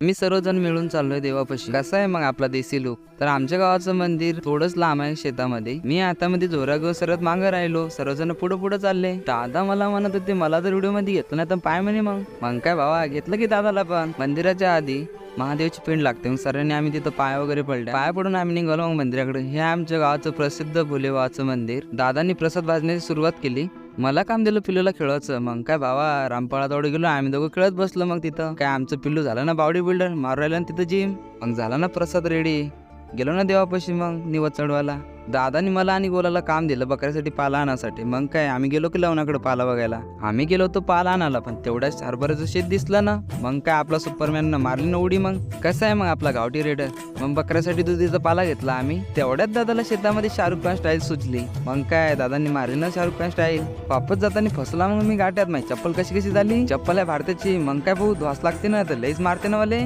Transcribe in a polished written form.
मी सर्वजण मिळून चाललोय देवापाशी. कसं आहे मग आपला देसी लूक. तर आमच्या गावाचं मंदिर थोडंच लांब आहे शेतामध्ये. मी हातामध्ये जोरा घेऊन सरत मागं राहिलो. सर्वजण पुढे चालले. दादा मला म्हणत होते मला तर व्हिडिओ मध्ये घेतलं नाही तर पाय म्हणे. मग काय भावा घेतलं की दादाला पण. मंदिराच्या आधी महादेवची पिंड लागते. मग सरांनी आम्ही तिथं पाय वगैरे पडले. पाय पडून आम्ही निघालो मग मंदिराकडे. हे आमच्या गावाचं प्रसिद्ध भोलेबाबाचं मंदिर. दादांनी प्रसाद भाजण्याची सुरुवात केली. मला काम दिलं पिल्लूला खेळायचं. मग काय भावा रामपाळा दौड गेलो. आम्ही दोघं खेळत बसलो. मग तिथं काय आमचं पिल्लू झालं ना बॉडी बिल्डर. मारू राहिलं ना तिथं जिम. मग झाला ना प्रसाद रेडी. गेलो ना देवापाशी मग निवद चढवायला. दादानी मला आणि गोलाला काम दिलं बकऱ्यासाठी पाला आणण्यासाठी. मग काय आम्ही गेलो की लवणाकडे पाला बघायला. आम्ही गेलो होतो पाला आणायला पण तेवढ्याच हरभऱ्याचं शेत दिसलं ना. मग काय आपला सुपरमॅन मारली ना उडी. मग कसं आहे मग आपला गावठी रेडर. मग बकऱ्यासाठी दुधीचा पाला घेतला आम्ही. तेवढ्यात दादाला शेतामध्ये शाहरुख खान स्टाईल सुचली. मग काय दादांनी मारली ना शाहरुख खान स्टाईल. वापस जाताना फसला मग मी गाठ्यात. माहिती चप्पल कशी झाली. चप्पल आहे भारताची. मग काय भाऊ धोस लागते ना तर लईच मारते ना वाले.